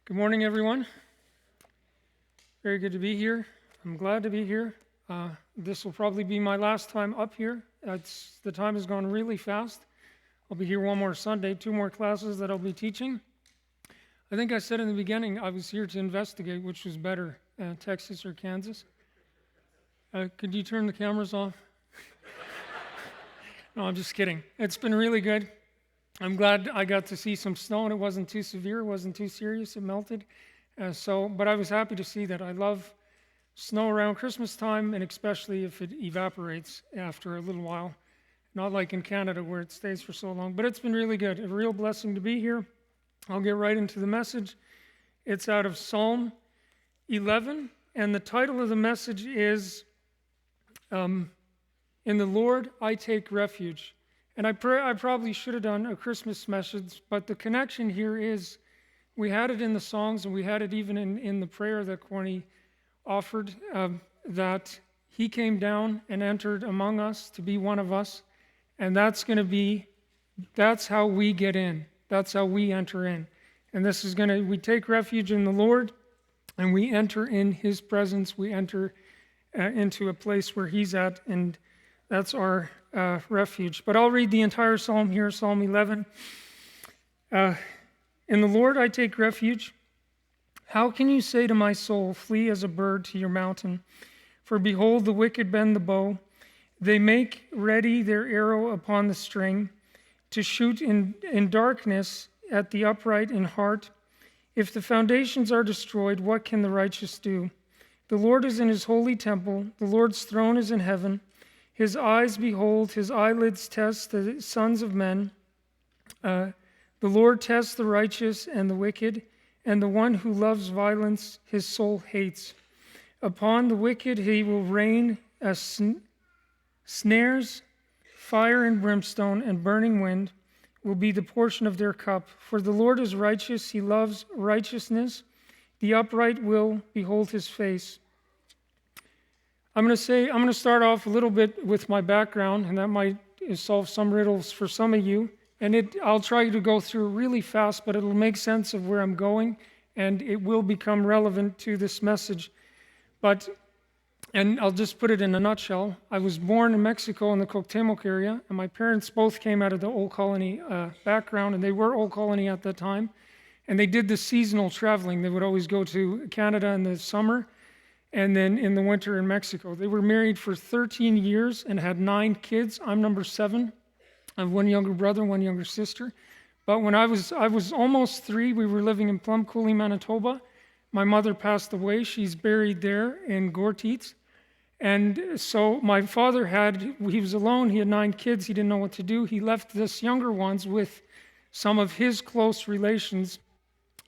Good morning, everyone. Very good to be here. I'm glad to be here. This will probably be my last time up here. The time has gone really fast. I'll be here one more Sunday, 2 more classes that I'll be teaching. I think I said in the beginning I was here to investigate which was better, Texas or Kansas. Could you turn the cameras off? No, I'm just kidding. It's been really good. I'm glad I got to see some snow and it wasn't too severe, it wasn't too serious, it melted. But I was happy to see that. I love snow around Christmas time, and especially if it evaporates after a little while. Not like in Canada where it stays for so long, but it's been really good. A real blessing to be here. I'll get right into the message. It's out of Psalm 11, and the title of the message is, In the Lord I Take Refuge. And I probably should have done a Christmas message, but the connection here is we had it in the songs and we had it even in the prayer that Corny offered, that he came down and entered among us to be one of us. And that's how we get in. That's how we enter in. And we take refuge in the Lord and we enter in his presence. We enter into a place where he's at, and that's our refuge. But I'll read the entire psalm here, Psalm 11. In the Lord I take refuge. How can you say to my soul, flee as a bird to your mountain? For behold, the wicked bend the bow. They make ready their arrow upon the string, to shoot in darkness at the upright in heart. If the foundations are destroyed, what can the righteous do? The Lord is in his holy temple. The Lord's throne is in heaven. His eyes behold, his eyelids test the sons of men. The Lord tests the righteous and the wicked, and the one who loves violence his soul hates. Upon the wicked he will rain as snares, fire and brimstone and burning wind will be the portion of their cup. For the Lord is righteous, he loves righteousness. The upright will behold his face. I'm going to start off a little bit with my background, and that might solve some riddles for some of you. And I'll try to go through really fast, but it'll make sense of where I'm going, and it will become relevant to this message. And I'll just put it in a nutshell. I was born in Mexico in the Cuauhtemoc area, and my parents both came out of the Old Colony background, and they were Old Colony at that time. And they did the seasonal traveling. They would always go to Canada in the summer, and then in the winter in Mexico. They were married for 13 years and had 9 kids. I'm number 7. I have 1 younger brother, 1 younger sister. But when I was almost 3, we were living in Plum Coulee, Manitoba. My mother passed away. She's buried there in Gortitz. And so my father he was alone. He had 9 kids. He didn't know what to do. He left this younger ones with some of his close relations.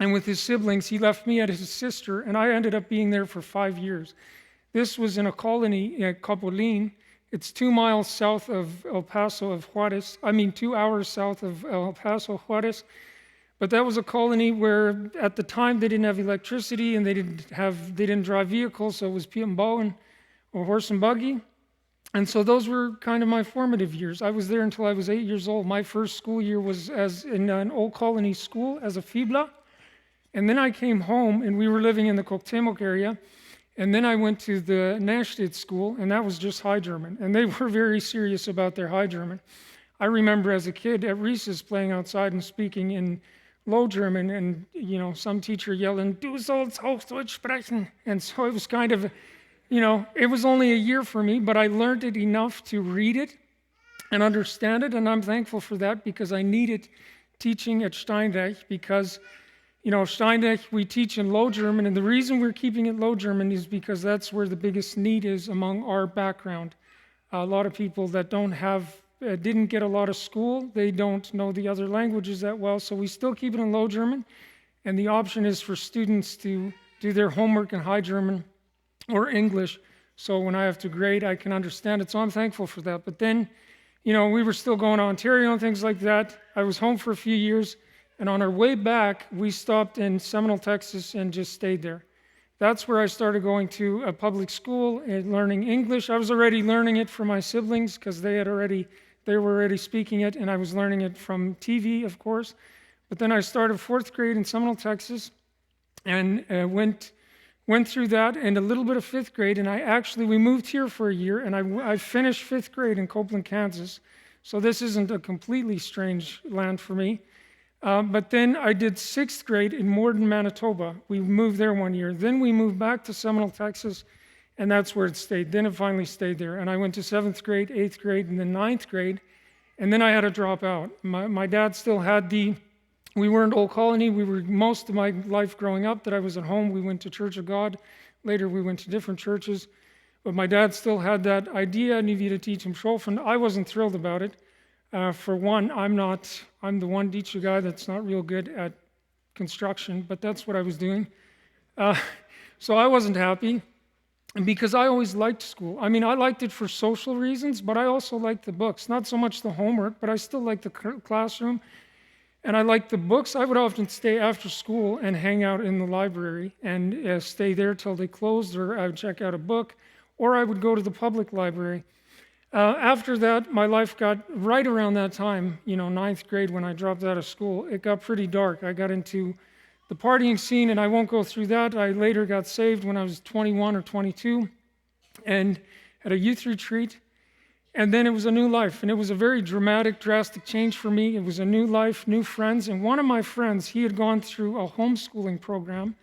And with his siblings, he left me at his sister, and I ended up being there for 5 years. This was in a colony at Capulin. It's 2 miles south of El Paso of Juarez. 2 hours south of El Paso, Juarez. But that was a colony where, at the time, they didn't have electricity and they didn't drive vehicles, so it was Piet and Bow or horse and buggy. And so those were kind of my formative years. I was there until I was 8 years old. My first school year was in an Old Colony school as a FIBLA. And then I came home, and we were living in the Cuauhtemoc area. And then I went to the Nashted school, and that was just High German. And they were very serious about their High German. I remember as a kid at Refuge playing outside and speaking in Low German, and some teacher yelling, "Du sollst Hochdeutsch sprechen." And so it was kind of, it was only a year for me, but I learned it enough to read it and understand it. And I'm thankful for that, because I needed teaching at Steinreich, because Steinreich, we teach in Low German, and the reason we're keeping it Low German is because that's where the biggest need is among our background. A lot of people that didn't get a lot of school, they don't know the other languages that well, so we still keep it in Low German, and the option is for students to do their homework in High German or English, so when I have to grade, I can understand it, so I'm thankful for that. But then, we were still going to Ontario and things like that. I was home for a few years. And on our way back, we stopped in Seminole, Texas, and just stayed there. That's where I started going to a public school and learning English. I was already learning it from my siblings because they were already speaking it, and I was learning it from TV, of course. But then I started 4th grade in Seminole, Texas, and went through that and a little bit of fifth grade. And we moved here for a year, and I finished fifth grade in Copeland, Kansas. So this isn't a completely strange land for me. But then I did sixth grade in Morden, Manitoba. We moved there one year. Then we moved back to Seminole, Texas, and that's where it stayed. Then it finally stayed there. And I went to seventh grade, eighth grade, and then ninth grade. And then I had to drop out. My dad still had we weren't Old Colony. We were most of my life growing up that I was at home. We went to Church of God. Later we went to different churches. But my dad still had that idea, and to teach him Schofen. I wasn't thrilled about it. For one, I'm the one teacher guy that's not real good at construction, but that's what I was doing. So I wasn't happy, because I always liked school. I mean, I liked it for social reasons, but I also liked the books. Not so much the homework, but I still liked the classroom, and I liked the books. I would often stay after school and hang out in the library and stay there till they closed, or I would check out a book, or I would go to the public library. After that, my life got, right around that time, ninth grade, when I dropped out of school, it got pretty dark. I got into the partying scene, and I won't go through that. I later got saved when I was 21 or 22 and at a youth retreat. And then it was a new life, and it was a very dramatic, drastic change for me. It was a new life, new friends. And one of my friends, he had gone through a homeschooling program.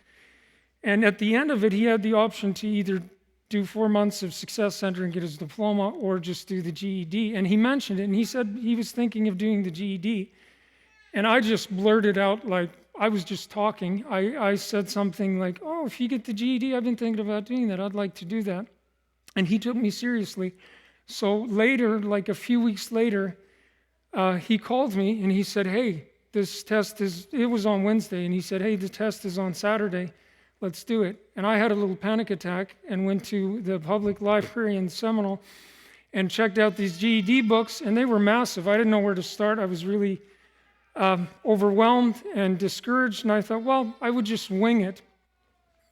And at the end of it, he had the option to either do 4 months of Success Center and get his diploma, or just do the GED. And he mentioned it, and he said he was thinking of doing the GED. And I just blurted out, like I was just talking. I said something like, "Oh, if you get the GED, I've been thinking about doing that. I'd like to do that." And he took me seriously. So later, like a few weeks later, he called me and he said, "Hey, this test it was on Wednesday, and he said, "Hey, the test is on Saturday. Let's do it." And I had a little panic attack and went to the public library in Seminole and checked out these GED books, and they were massive. I didn't know where to start. I was really overwhelmed and discouraged, and I thought, well, I would just wing it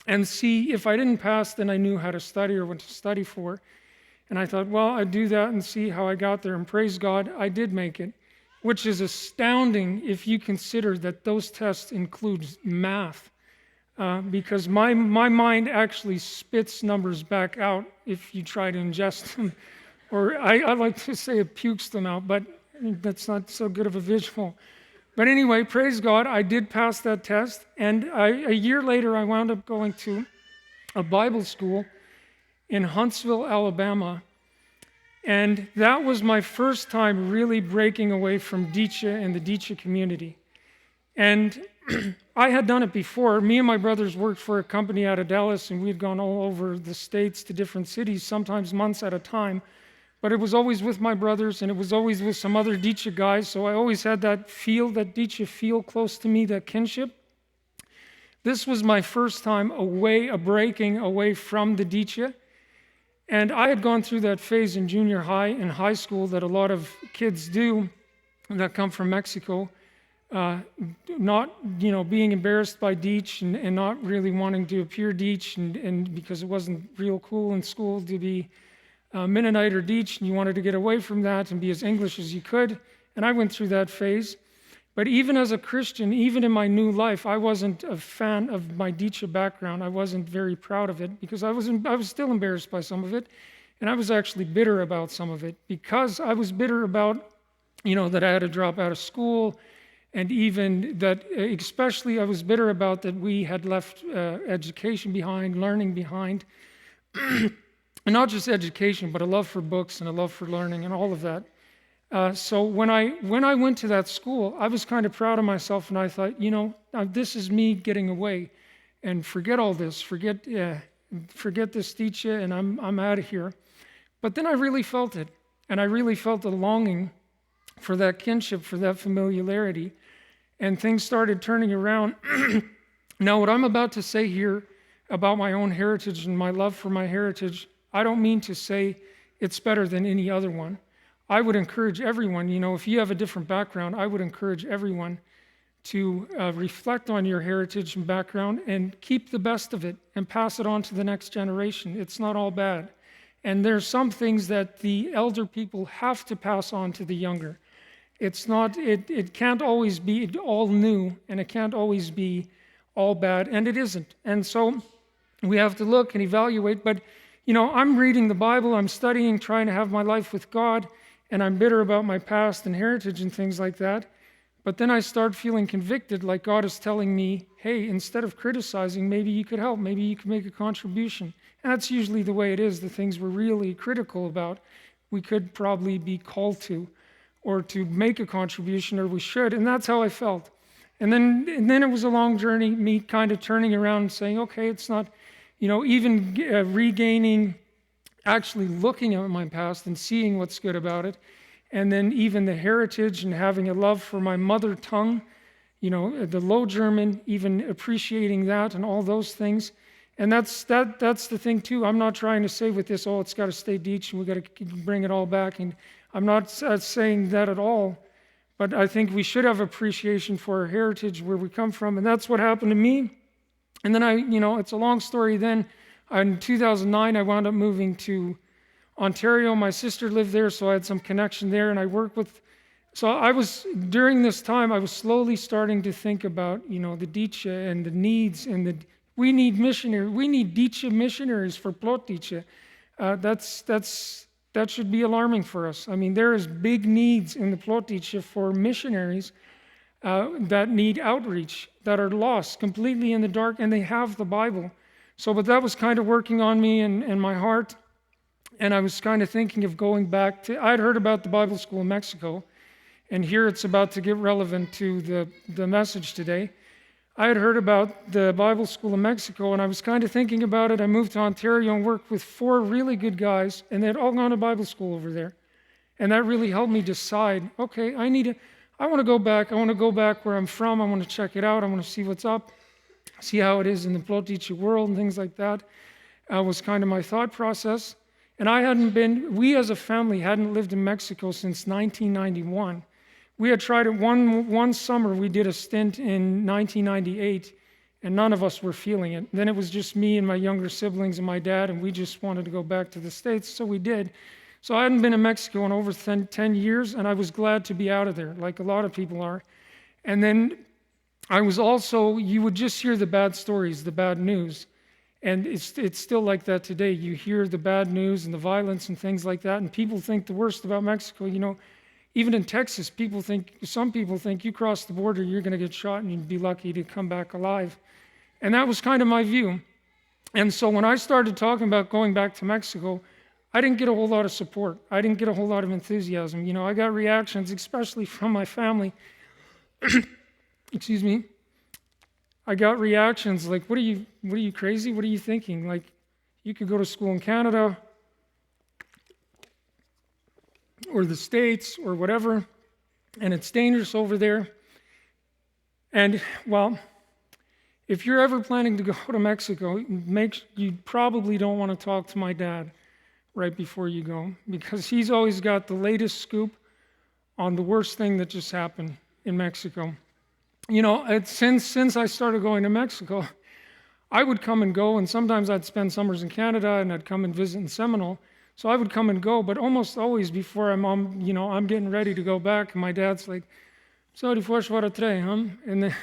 and see. If I didn't pass, then I knew how to study or what to study for. And I thought, well, I'd do that and see how I got there. And praise God, I did make it, which is astounding if you consider that those tests include math. Because my mind actually spits numbers back out if you try to ingest them. Or I like to say it pukes them out, but that's not so good of a visual. But anyway, praise God, I did pass that test. And a year later, I wound up going to a Bible school in Huntsville, Alabama. And that was my first time really breaking away from Dicha and the Dicha community. And I had done it before. Me and my brothers worked for a company out of Dallas, and we had gone all over the states to different cities, sometimes months at a time. But it was always with my brothers, and it was always with some other Dicha guys, so I always had that Dicha feel close to me, that kinship. This was my first time breaking away from the Dicha. And I had gone through that phase in junior high and high school that a lot of kids do that come from Mexico. Not, being embarrassed by Deech and not really wanting to appear Deech, and because it wasn't real cool in school to be Mennonite or Deech, and you wanted to get away from that and be as English as you could. And I went through that phase. But even as a Christian, even in my new life, I wasn't a fan of my Deecha background. I wasn't very proud of it, because I was still embarrassed by some of it, and I was actually bitter about some of it, because I was bitter about, that I had to drop out of school. And even that, especially I was bitter about that we had left education behind, learning behind. And not just education, but a love for books and a love for learning and all of that. So when I went to that school, I was kind of proud of myself, and I thought, now this is me getting away, and forget all this, forget this teacher, and I'm out of here. But then I really felt it, and I really felt a longing for that kinship, for that familiarity. And things started turning around. Now, what I'm about to say here about my own heritage and my love for my heritage, I don't mean to say it's better than any other one. I would encourage everyone, if you have a different background, I would encourage everyone to reflect on your heritage and background and keep the best of it and pass it on to the next generation. It's not all bad. And there's some things that the elder people have to pass on to the younger. It can't always be all new, and it can't always be all bad, and it isn't. And so we have to look and evaluate. But, I'm reading the Bible, I'm studying, trying to have my life with God, and I'm bitter about my past and heritage and things like that. But then I start feeling convicted, like God is telling me, hey, instead of criticizing, maybe you could help, maybe you could make a contribution. And that's usually the way it is, the things we're really critical about, we could probably be called to, or to make a contribution, or we should. And that's how I felt. And then it was a long journey, me kind of turning around and saying, okay, it's not, even regaining, actually looking at my past and seeing what's good about it. And then even the heritage and having a love for my mother tongue, the Low German, even appreciating that and all those things. And that's the thing too. I'm not trying to say with this, it's got to stay Dietsch and we got to bring it all back. And I'm not saying that at all. But I think we should have appreciation for our heritage, where we come from. And that's what happened to me. And then it's a long story. Then in 2009, I wound up moving to Ontario. My sister lived there, so I had some connection there, and I worked with. So during this time, I was slowly starting to think about, the Dietsche and the needs, and we need missionaries. We need Dietsche missionaries for Plotdietsche. That should be alarming for us. I mean, there is big needs in the Plotdietsche for missionaries that need outreach, that are lost, completely in the dark, and they have the Bible. But that was kind of working on me and my heart. And I was kind of thinking of going back to, I'd heard about the Bible school in Mexico, and here it's about to get relevant to the message today. I had heard about the Bible school in Mexico, and I was kind of thinking about it. I moved to Ontario and worked with 4 really good guys, and they'd all gone to Bible school over there. And that really helped me decide, okay, I want to go back. I want to go back where I'm from. I want to check it out. I want to see what's up, see how it is in the Plotdietsche world and things like that. Was kind of my thought process. And we as a family hadn't lived in Mexico since 1991. We had tried it one summer. We did a stint in 1998, and none of us were feeling it. Then it was just me and my younger siblings and my dad, and we just wanted to go back to the States, so we did. So I hadn't been in Mexico in over 10 years, and I was glad to be out of there, like a lot of people are. And then I was also, you would just hear the bad stories, the bad news. And it's still like that today. You hear the bad news and the violence and things like that, and people think the worst about Mexico. Even in Texas, some people think you cross the border, you're going to get shot, and you'd be lucky to come back alive. And that was kind of my view. And so when I started talking about going back to Mexico, I didn't get a whole lot of support. I didn't get a whole lot of enthusiasm. I got reactions, especially from my family. Excuse me. I got reactions like, what are you crazy? What are you thinking? Like, you could go to school in Canada or the States or whatever, and it's dangerous over there. And, well, if you're ever planning to go to Mexico, you probably don't want to talk to my dad right before you go, because he's always got the latest scoop on the worst thing that just happened in Mexico. Since I started going to Mexico, I would come and go, and sometimes I'd spend summers in Canada, and I'd come and visit in Seminole. So I would come and go, but almost always before I'm getting ready to go back, and my dad's like, "So die voorsware tree, huh?" And then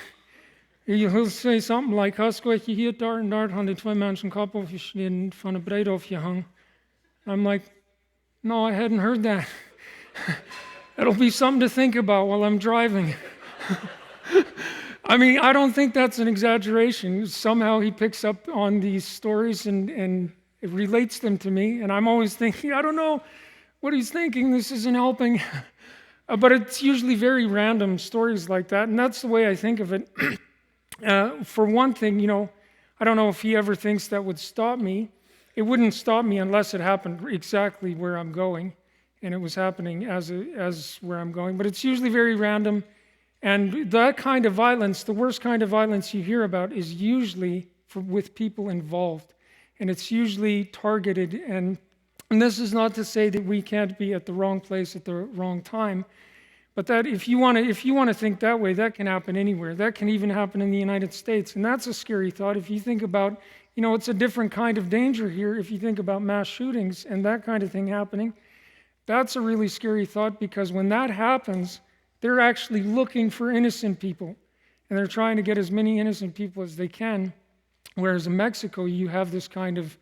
he'll say something like, "Hast je hier, daar en daar, hadden 2 mensen kop afgesneden van een breed afgehangen." I'm like, "No, I hadn't heard that." It'll be something to think about while I'm driving. I mean, I don't think that's an exaggeration. Somehow he picks up on these stories and it relates them to me. And I'm always thinking, I don't know what he's thinking. This isn't helping. But it's usually very random stories like that. And that's the way I think of it. For one thing, I don't know if he ever thinks that would stop me. It wouldn't stop me unless it happened exactly where I'm going. And it was happening as where I'm going. But it's usually very random. And that kind of violence, the worst kind of violence you hear about, is usually with people involved. And it's usually targeted. And this is not to say that we can't be at the wrong place at the wrong time. But that if you want to think that way, that can happen anywhere. That can even happen in the United States. And that's a scary thought. If you think about, it's a different kind of danger here. If you think about mass shootings and that kind of thing happening, that's a really scary thought, because when that happens, they're actually looking for innocent people. and they're trying to get as many innocent people as they can. Whereas in Mexico, you have this kind of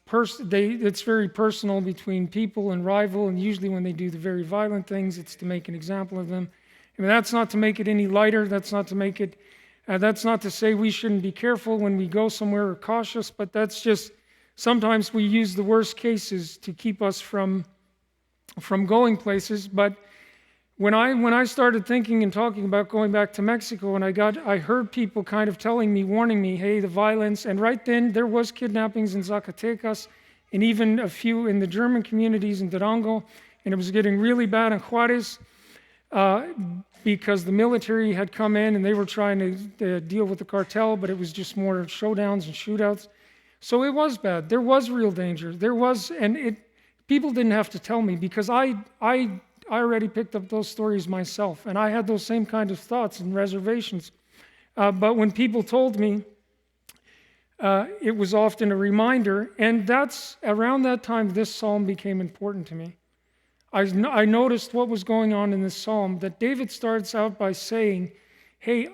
it's very personal between people and rival, and usually when they do the very violent things, it's to make an example of them. I mean, that's not to make it any lighter. That's not to say we shouldn't be careful when we go somewhere or cautious, but that's just sometimes we use the worst cases to keep us from going places. But when I started thinking and talking about going back to Mexico, and I heard people kind of telling me, warning me, hey, the violence, and right then there was kidnappings in Zacatecas, and even a few in the German communities in Durango, and it was getting really bad in Juarez because the military had come in and they were trying to deal with the cartel, but it was just more showdowns and shootouts. So it was bad. There was real danger. People didn't have to tell me, because I already picked up those stories myself, and I had those same kind of thoughts and reservations. But when people told me, it was often a reminder, and that's around that time this psalm became important to me. I noticed what was going on in this psalm, that David starts out by saying, hey,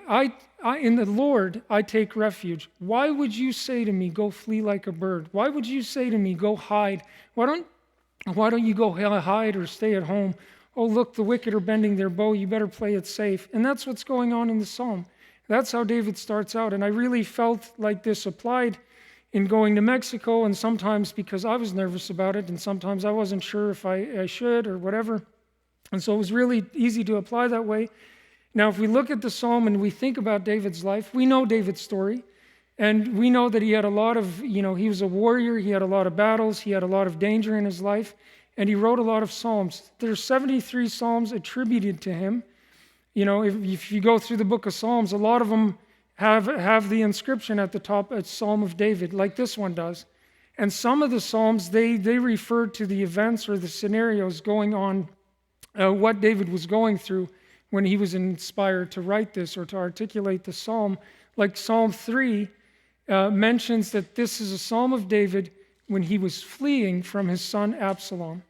in the Lord I take refuge. Why would you say to me, go flee like a bird? Why would you say to me, go hide? Why don't you go hide or stay at home? Oh, look, the wicked are bending their bow. You better play it safe. And that's what's going on in the psalm. That's how David starts out. And I really felt like this applied in going to Mexico, and sometimes because I was nervous about it, and sometimes I wasn't sure if I should or whatever. And so it was really easy to apply that way. Now, if we look at the psalm and we think about David's life, we know David's story. And we know that he had a lot of, he was a warrior, he had a lot of battles, he had a lot of danger in his life, and he wrote a lot of psalms. There's 73 psalms attributed to him. If you go through the book of Psalms, a lot of them have the inscription at the top, a Psalm of David, like this one does. And some of the psalms, they refer to the events or the scenarios going on, what David was going through when he was inspired to write this or to articulate the psalm. Like Psalm 3 mentions that this is a psalm of David when he was fleeing from his son Absalom.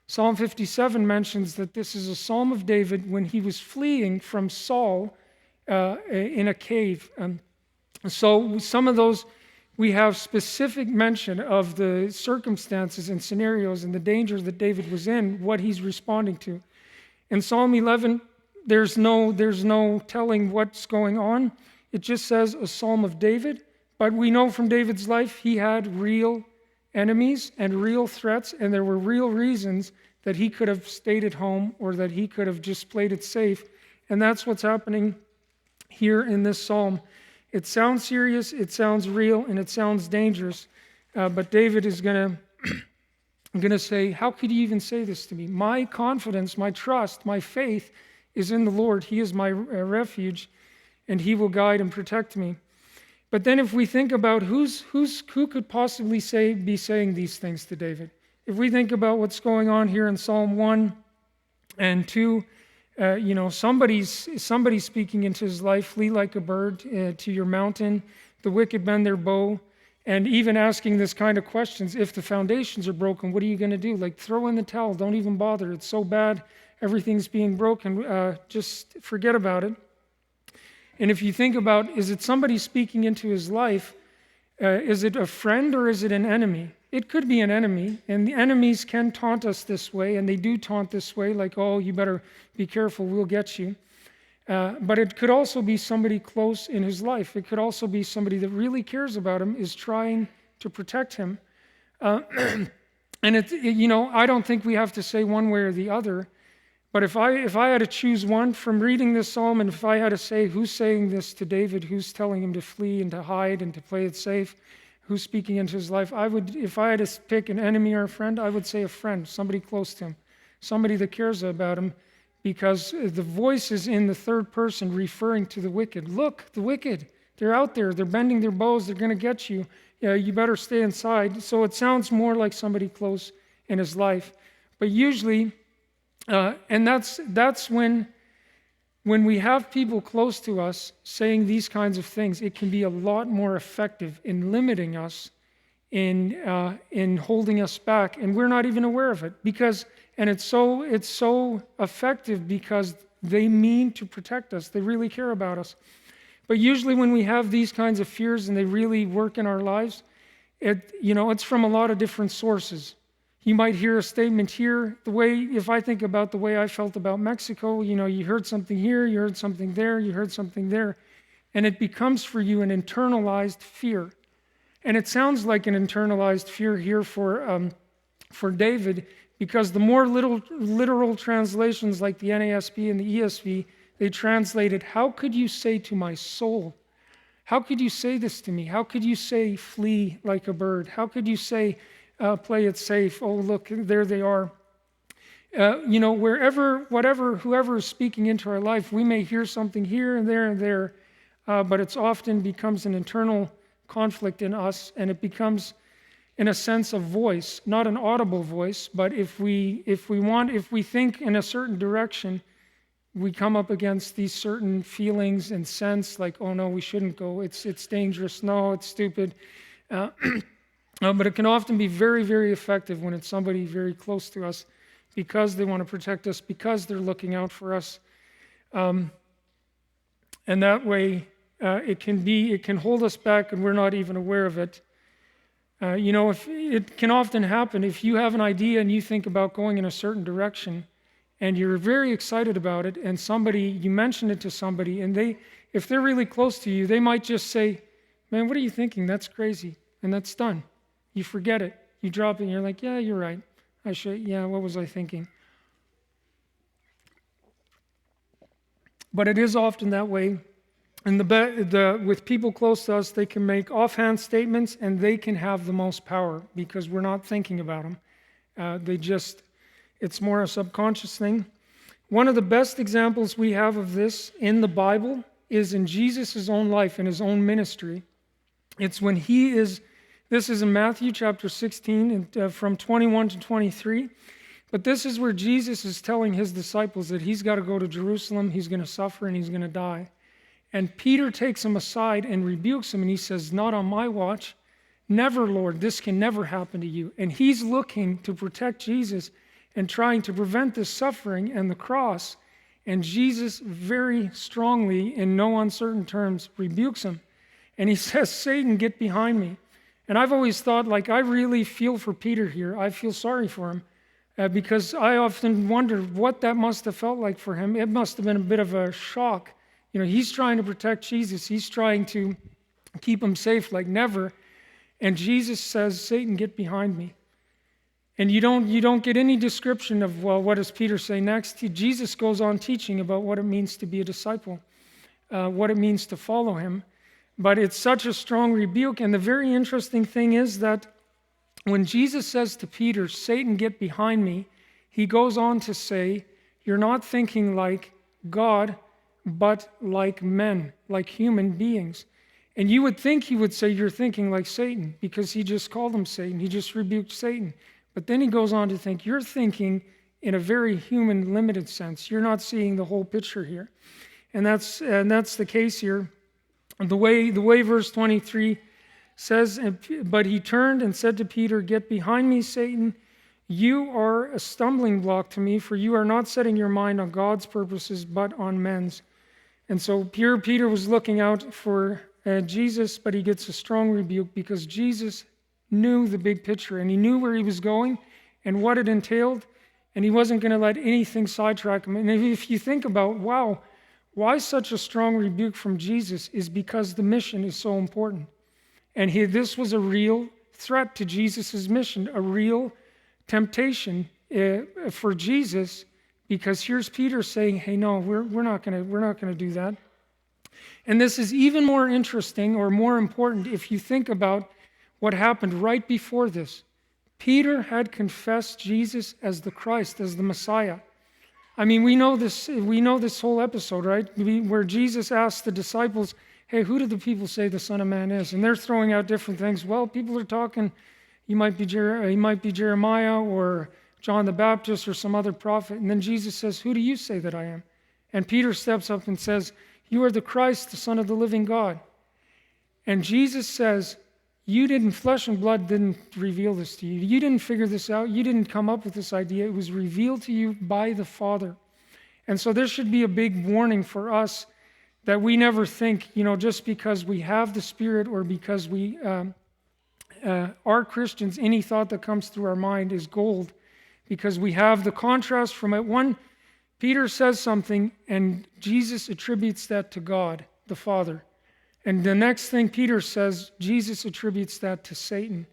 Psalm 57 mentions that this is a psalm of David when he was fleeing from Saul in a cave. So some of those, we have specific mention of the circumstances and scenarios and the dangers that David was in, what he's responding to. In Psalm 11, there's no telling what's going on. It just says a psalm of David. But we know from David's life, he had real enemies and real threats, and there were real reasons that he could have stayed at home or that he could have just played it safe. And that's what's happening here in this psalm. It sounds serious, it sounds real, and it sounds dangerous. But David is going to say, how could you even say this to me? My confidence, my trust, my faith is in the Lord. He is my refuge, and he will guide and protect me. But then if we think about who could possibly be saying these things to David, if we think about what's going on here in Psalm 1 and 2, somebody's speaking into his life, flee like a bird to your mountain, the wicked bend their bow, and even asking this kind of questions, if the foundations are broken, what are you going to do? Like, throw in the towel, don't even bother, it's so bad, everything's being broken, just forget about it. And if you think about, is it somebody speaking into his life? Is it a friend or is it an enemy? It could be an enemy, and the enemies can taunt us this way, and they do taunt this way, like, oh, you better be careful, we'll get you. But it could also be somebody close in his life. It could also be somebody that really cares about him, is trying to protect him. And I don't think we have to say one way or the other. But if I had to choose one from reading this psalm, and if I had to say who's saying this to David, who's telling him to flee and to hide and to play it safe, who's speaking into his life, if I had to pick an enemy or a friend, I would say a friend, somebody close to him, somebody that cares about him, because the voice is in the third person referring to the wicked. Look, the wicked, they're out there, they're bending their bows, they're going to get you. You better stay inside. So it sounds more like somebody close in his life. But usually, and that's when we have people close to us saying these kinds of things, it can be a lot more effective in limiting us, in holding us back, and we're not even aware of it. And it's so effective because they mean to protect us. They really care about us. But usually when we have these kinds of fears and they really work in our lives, it's from a lot of different sources. You might hear a statement here. If I think about the way I felt about Mexico, you heard something here, you heard something there, you heard something there, and it becomes for you an internalized fear. And it sounds like an internalized fear here for David, because the more literal translations like the NASB and the ESV, they translated, "How could you say to my soul? How could you say this to me? How could you say, flee like a bird? How could you say, play it safe? Oh, look, there they are." Whoever is speaking into our life, we may hear something here and there, but it's often becomes an internal conflict in us, and it becomes, in a sense, a voice, not an audible voice, but if we think in a certain direction, we come up against these certain feelings and sense, like, oh no, we shouldn't go. It's dangerous. No, it's stupid. But it can often be very, very effective when it's somebody very close to us, because they want to protect us, because they're looking out for us, and that way it can hold us back, and we're not even aware of it. If it can often happen if you have an idea and you think about going in a certain direction, and you're very excited about it, and you mention it to somebody, and if they're really close to you, they might just say, "Man, what are you thinking? That's crazy," and that's done. You forget it. You drop it, and you're like, "Yeah, you're right. What was I thinking?" But it is often that way. And with people close to us, they can make offhand statements, and they can have the most power because we're not thinking about them. It's more a subconscious thing. One of the best examples we have of this in the Bible is in Jesus' own life, in his own ministry. It's when this is in Matthew chapter 16, from 21 to 23. But this is where Jesus is telling his disciples that he's got to go to Jerusalem, he's going to suffer, and he's going to die. And Peter takes him aside and rebukes him, and he says, "Not on my watch. Never, Lord, this can never happen to you." And he's looking to protect Jesus and trying to prevent this suffering and the cross. And Jesus very strongly, in no uncertain terms, rebukes him. And he says, "Satan, get behind me." And I've always thought, I really feel for Peter here. I feel sorry for him because I often wonder what that must have felt like for him. It must have been a bit of a shock. He's trying to protect Jesus. He's trying to keep him safe like never. And Jesus says, "Satan, get behind me." And you don't get any description of, well, what does Peter say next? Jesus goes on teaching about what it means to be a disciple, what it means to follow him. But it's such a strong rebuke. And the very interesting thing is that when Jesus says to Peter, "Satan, get behind me," he goes on to say, "You're not thinking like God, but like men, like human beings." And you would think he would say, "You're thinking like Satan," because he just called him Satan. He just rebuked Satan. But then he goes on to think, "You're thinking in a very human, limited sense. You're not seeing the whole picture here." And that's the case here. The way verse 23 says, "But he turned and said to Peter, 'Get behind me, Satan. You are a stumbling block to me, for you are not setting your mind on God's purposes, but on men's.'" And so Peter was looking out for Jesus, but he gets a strong rebuke because Jesus knew the big picture, and he knew where he was going and what it entailed, and he wasn't going to let anything sidetrack him. And if you think about, wow, why such a strong rebuke from Jesus, is because the mission is so important. And this was a real threat to Jesus' mission, a real temptation for Jesus, because here's Peter saying, "Hey, no, we're not going to do that." And this is even more interesting or more important if you think about what happened right before this. Peter had confessed Jesus as the Christ, as the Messiah. I mean, we know this whole episode, right? Where Jesus asked the disciples, "Hey, who do the people say the Son of Man is?" And they're throwing out different things. Well, people are talking, he might be Jeremiah or John the Baptist or some other prophet. And then Jesus says, "Who do you say that I am?" And Peter steps up and says, "You are the Christ, the Son of the living God." And Jesus says, flesh and blood didn't reveal this to you. You didn't figure this out. You didn't come up with this idea. It was revealed to you by the Father. And so this should be a big warning for us that we never think, just because we have the Spirit or because we are Christians, any thought that comes through our mind is gold, because we have the contrast from it. One, Peter says something and Jesus attributes that to God, the Father. And the next thing Peter says, Jesus attributes that to Satan.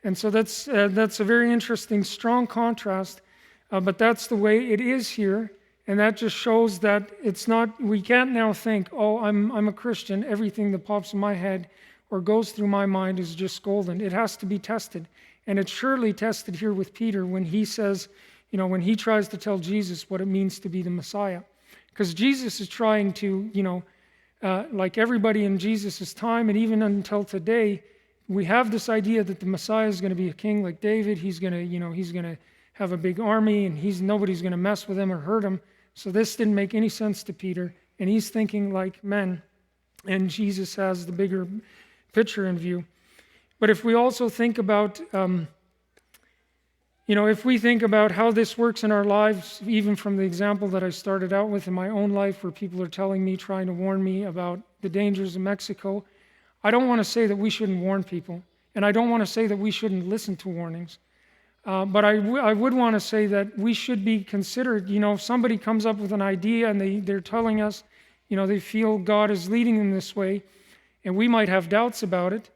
And so that's a very interesting, strong contrast, but that's the way it is here. And that just shows that it's not, we can't now think, oh, I'm a Christian, everything that pops in my head or goes through my mind is just golden. It has to be tested. And it's surely tested here with Peter when he says, when he tries to tell Jesus what it means to be the Messiah. Because Jesus is trying to, like everybody in Jesus' time and even until today, we have this idea that the Messiah is going to be a king like David. He's going to have a big army and nobody's going to mess with him or hurt him. So this didn't make any sense to Peter, and he's thinking like men, and Jesus has the bigger picture in view. But if we also think about, if we think about how this works in our lives, even from the example that I started out with in my own life, where people are telling me, trying to warn me about the dangers of Mexico, I don't want to say that we shouldn't warn people, and I don't want to say that we shouldn't listen to warnings. But I would want to say that we should be considered, if somebody comes up with an idea and they're telling us, they feel God is leading them this way, and we might have doubts about it,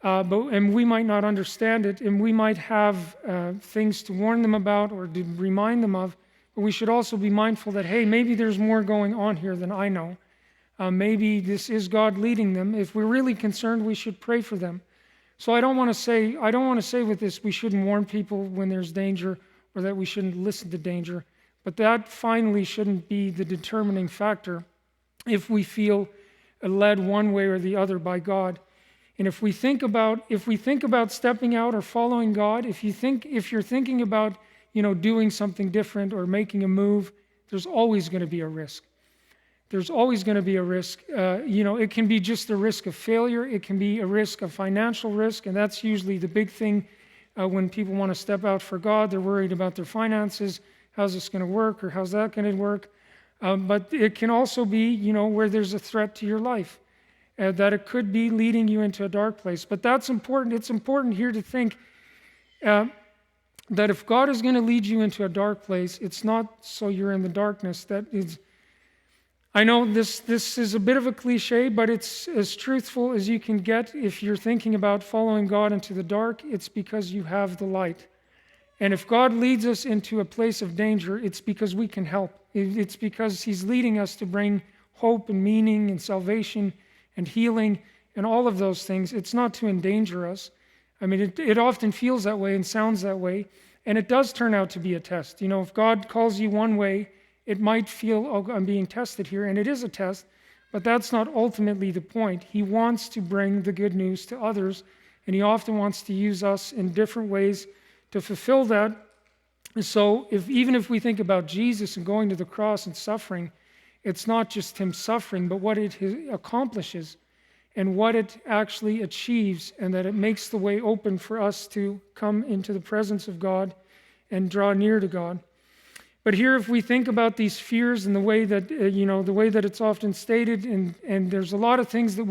and we might not understand it, and we might have things to warn them about or to remind them of, but we should also be mindful that, hey, maybe there's more going on here than I know. Maybe this is God leading them. If we're really concerned, we should pray for them. So I don't want to say with this we shouldn't warn people when there's danger or that we shouldn't listen to danger, but that finally shouldn't be the determining factor if we feel led one way or the other by God. And if we think about stepping out or following God, if you're thinking about doing something different or making a move, there's always going to be a risk. There's always going to be a risk. It can be just a risk of failure. It can be a risk of financial risk, and that's usually the big thing when people want to step out for God. They're worried about their finances. How's this going to work, or how's that going to work? But it can also be, where there's a threat to your life, that it could be leading you into a dark place. But that's important. It's important here to think that if God is going to lead you into a dark place, it's not so you're in the darkness. I know this is a bit of a cliche, but it's as truthful as you can get. If you're thinking about following God into the dark, it's because you have the light. And if God leads us into a place of danger, it's because we can help. It's because He's leading us to bring hope and meaning and salvation and healing and all of those things. It's not to endanger us. I mean, it often feels that way and sounds that way, and it does turn out to be a test. If God calls you one way, it might feel, oh, I'm being tested here, and it is a test, but that's not ultimately the point. He wants to bring the good news to others, and He often wants to use us in different ways to fulfill that. And so even if we think about Jesus and going to the cross and suffering, it's not just Him suffering, but what it accomplishes and what it actually achieves, and that it makes the way open for us to come into the presence of God and draw near to God. But here, if we think about these fears and the way that the way that it's often stated, and there's a lot of things that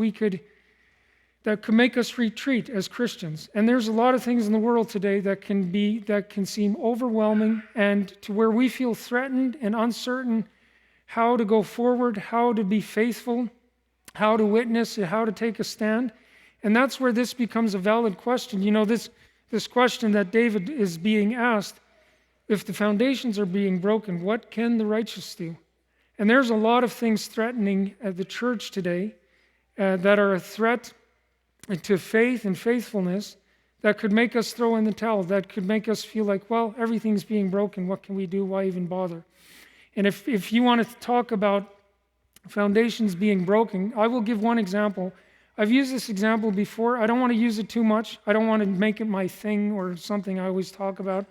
could make us retreat as Christians, and there's a lot of things in the world today that can seem overwhelming, and to where we feel threatened and uncertain how to go forward, how to be faithful, how to witness, how to take a stand, and that's where this becomes a valid question. This question that David is being asked. If the foundations are being broken, what can the righteous do? And there's a lot of things threatening the church today that are a threat to faith and faithfulness that could make us throw in the towel, that could make us feel like, well, everything's being broken. What can we do? Why even bother? And if you want to talk about foundations being broken, I will give one example. I've used this example before. I don't want to use it too much. I don't want to make it my thing or something I always talk about,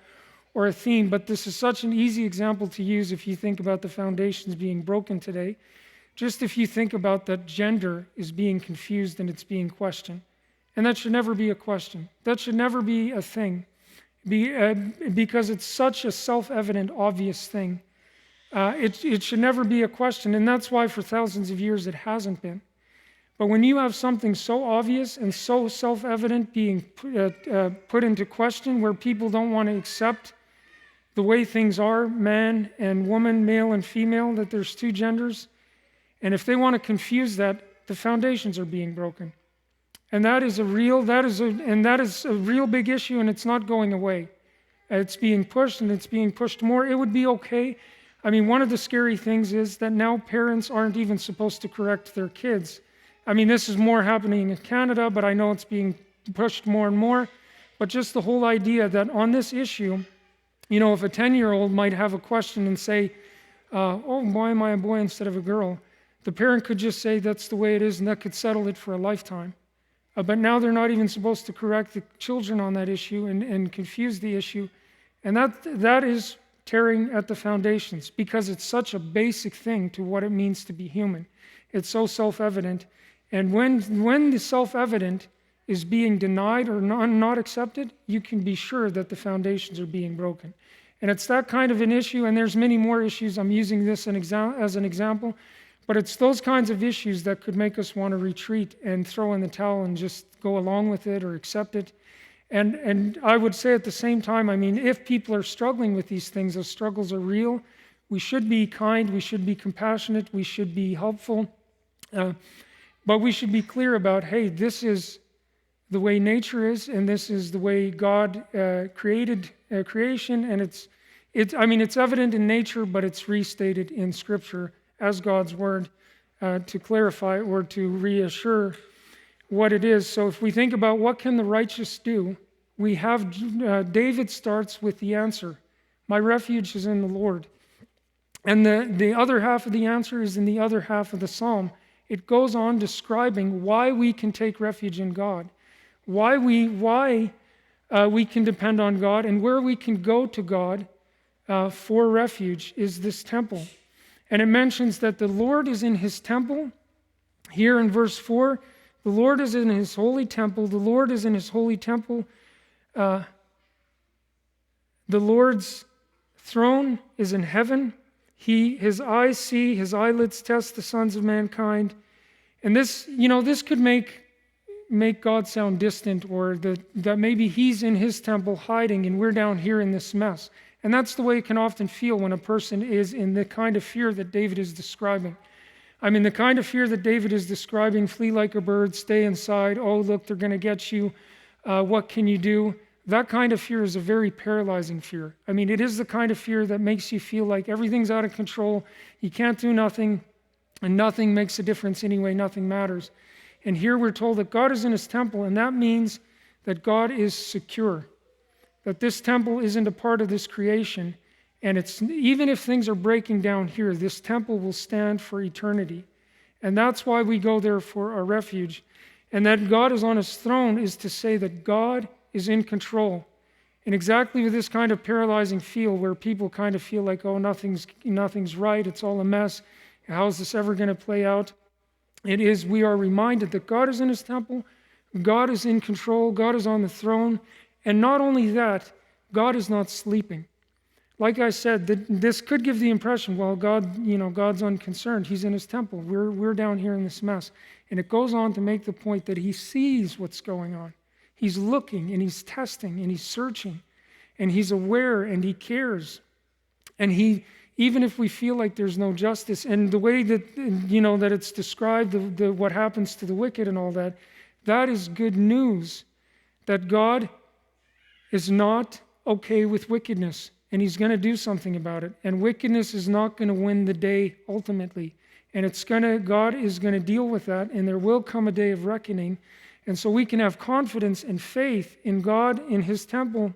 or a theme, but this is such an easy example to use if you think about the foundations being broken today. Just if you think about that gender is being confused and it's being questioned. And that should never be a question. That should never be a thing. Because it's such a self-evident, obvious thing. It should never be a question, and that's why for thousands of years it hasn't been. But when you have something so obvious and so self-evident being put into question, where people don't want to accept the way things are, man and woman, male and female, that there's two genders, and if they want to confuse that, the foundations are being broken. And that is a real big issue, and it's not going away. It's being pushed, and it's being pushed more. It would be okay. I mean, one of the scary things is that now parents aren't even supposed to correct their kids. I mean, this is more happening in Canada, but I know it's being pushed more and more. But just the whole idea that on this issue, you know, if a 10-year-old might have a question and say, oh, why am I a boy instead of a girl? The parent could just say that's the way it is, and that could settle it for a lifetime. But now they're not even supposed to correct the children on that issue and confuse the issue. And that is tearing at the foundations, because it's such a basic thing to what it means to be human. It's so self-evident. And when the self-evident is being denied or not accepted, you can be sure that the foundations are being broken. And it's that kind of an issue, and there's many more issues. I'm using this as an example, but it's those kinds of issues that could make us want to retreat and throw in the towel and just go along with it or accept it. And I would say at the same time, I mean, if people are struggling with these things, those struggles are real. We should be kind, we should be compassionate, we should be helpful. But we should be clear about, hey, this is the way nature is, and this is the way God created creation, and it's evident in nature, but it's restated in Scripture as God's Word to clarify or to reassure what it is. So if we think about what can the righteous do, we have David starts with the answer. My refuge is in the Lord. And the other half of the answer is in the other half of the psalm. It goes on describing why we can take refuge in God, why we can depend on God, and where we can go to God for refuge is this temple. And it mentions that the Lord is in his temple. Here in verse 4, the Lord is in his holy temple. The Lord is in his holy temple. The Lord's throne is in heaven. His eyes see, his eyelids test the sons of mankind. And this could make God sound distant, or that maybe he's in his temple hiding and we're down here in this mess. And that's the way it can often feel when a person is in the kind of fear that David is describing. I mean, the kind of fear that David is describing, flee like a bird, stay inside, oh, look, they're going to get you, what can you do? That kind of fear is a very paralyzing fear. I mean, it is the kind of fear that makes you feel like everything's out of control, you can't do nothing, and nothing makes a difference anyway, nothing matters. And here we're told that God is in his temple, and that means that God is secure, that this temple isn't a part of this creation, and it's even if things are breaking down here, this temple will stand for eternity. And that's why we go there for our refuge. And that God is on his throne is to say that God is in control. And exactly with this kind of paralyzing feel where people kind of feel like, oh, nothing's right, it's all a mess, how is this ever going to play out? We are reminded that God is in his temple, God is in control, God is on the throne, and not only that, God is not sleeping. Like I said, this could give the impression, well, God's unconcerned, he's in his temple, we're down here in this mess. And it goes on to make the point that he sees what's going on. He's looking and he's testing and he's searching and he's aware and he cares. And even if we feel like there's no justice, and the way that that it's described, what happens to the wicked and all that, that is good news. That God is not okay with wickedness, and he's going to do something about it. And wickedness is not going to win the day ultimately. And God is going to deal with that, and there will come a day of reckoning. And so we can have confidence and faith in God, in his temple,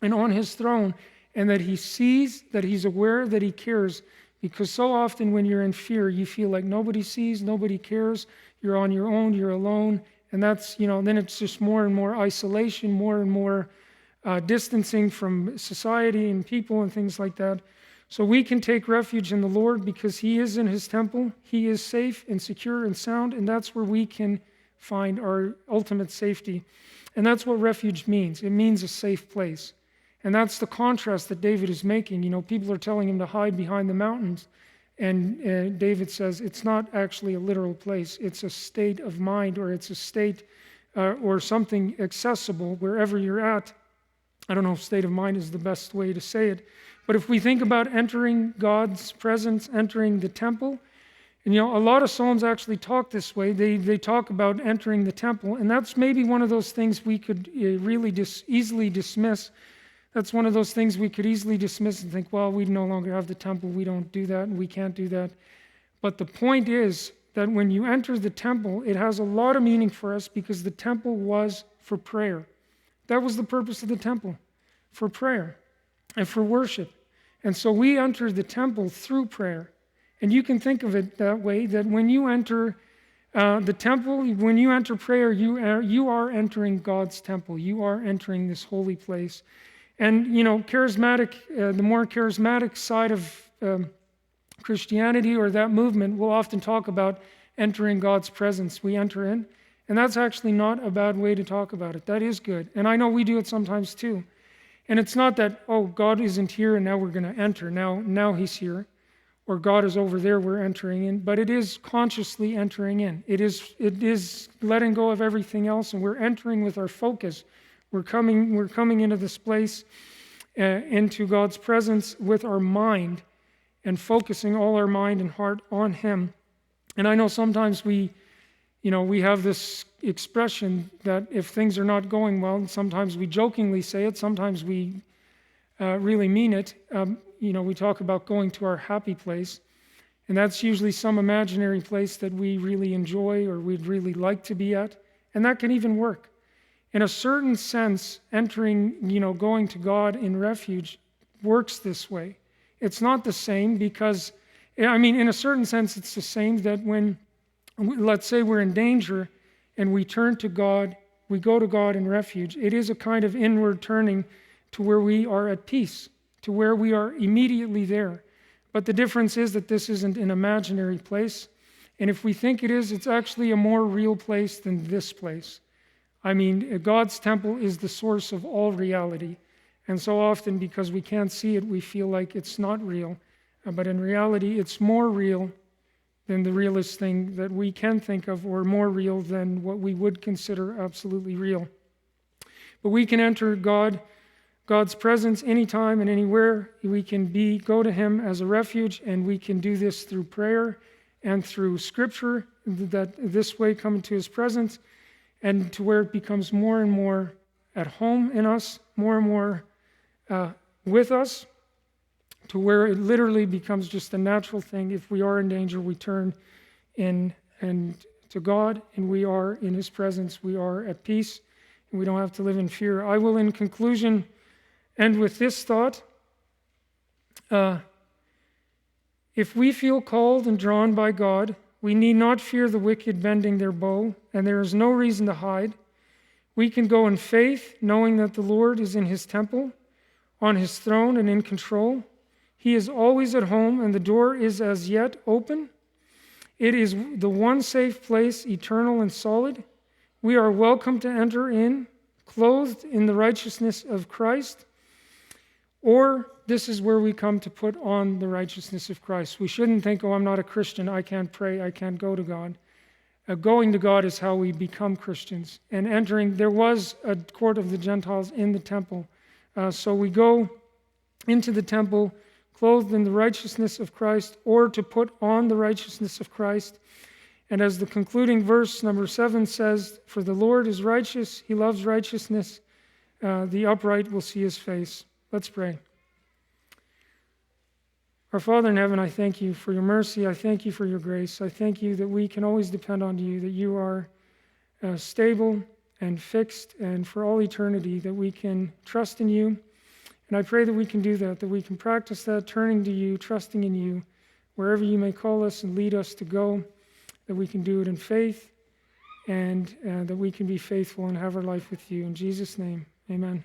and on his throne, and that he sees, that he's aware, that he cares. Because so often when you're in fear, you feel like nobody sees, nobody cares, you're on your own, you're alone, and that's, then it's just more and more isolation, more and more distancing from society and people and things like that. So we can take refuge in the Lord because he is in his temple, he is safe and secure and sound, and that's where we can find our ultimate safety. And that's what refuge means. It means a safe place. And that's the contrast that David is making. People are telling him to hide behind the mountains. And David says it's not actually a literal place. It's a state of mind, or it's a state or something accessible wherever you're at. I don't know if state of mind is the best way to say it. But if we think about entering God's presence, entering the temple, and a lot of Psalms actually talk this way. They talk about entering the temple, and that's maybe one of those things we could really easily dismiss. That's one of those things we could easily dismiss and think, well, we no longer have the temple, we don't do that, and we can't do that. But the point is that when you enter the temple, it has a lot of meaning for us, because the temple was for prayer. That was the purpose of the temple, for prayer and for worship. And so we enter the temple through prayer. And you can think of it that way, that when you enter the temple, when you enter prayer, you are entering God's temple. You are entering this holy place. And, charismatic, the more charismatic side of Christianity, or that movement, will often talk about entering God's presence. We enter in. And that's actually not a bad way to talk about it. That is good. And I know we do it sometimes too. And it's not that, oh, God isn't here and now we're going to enter. Now he's here. Or God is over there, we're entering in. But it is consciously entering in. It is letting go of everything else, and we're entering with our focus. We're coming into this place, into God's presence with our mind, and focusing all our mind and heart on Him. And I know sometimes we have this expression that if things are not going well, and sometimes we jokingly say it, sometimes we really mean it. We talk about going to our happy place, and that's usually some imaginary place that we really enjoy or we'd really like to be at, and that can even work. In a certain sense, entering, going to God in refuge works this way. It's not the same because, in a certain sense, it's the same that when, let's say we're in danger and we turn to God, we go to God in refuge, it is a kind of inward turning to where we are at peace, to where we are immediately there. But the difference is that this isn't an imaginary place. And if we think it is, it's actually a more real place than this place. God's temple is the source of all reality. And so often, because we can't see it, we feel like it's not real. But in reality, it's more real than the realest thing that we can think of, or more real than what we would consider absolutely real. But we can enter God's presence anytime and anywhere. We can go to Him as a refuge, and we can do this through prayer and through Scripture, that this way come into His presence, and to where it becomes more and more at home in us, more and more with us, to where it literally becomes just a natural thing. If we are in danger, we turn in and to God, and we are in His presence. We are at peace, and we don't have to live in fear. I will, in conclusion, end with this thought. If we feel called and drawn by God, we need not fear the wicked bending their bow, and there is no reason to hide. We can go in faith, knowing that the Lord is in His temple, on His throne and in control. He is always at home, and the door is as yet open. It is the one safe place, eternal and solid. We are welcome to enter in, clothed in the righteousness of Christ. Or this is where we come to put on the righteousness of Christ. We shouldn't think, oh, I'm not a Christian, I can't pray, I can't go to God. Going to God is how we become Christians. And entering, there was a court of the Gentiles in the temple. So we go into the temple clothed in the righteousness of Christ, or to put on the righteousness of Christ. And as the concluding verse, number 7 says, for the Lord is righteous, He loves righteousness, the upright will see His face. Let's pray. Our Father in heaven, I thank You for Your mercy. I thank You for Your grace. I thank You that we can always depend on You, that You are stable and fixed, and for all eternity, that we can trust in You. And I pray that we can do that we can practice that, turning to You, trusting in You, wherever You may call us and lead us to go, that we can do it in faith, and that we can be faithful and have our life with You. In Jesus' name, amen.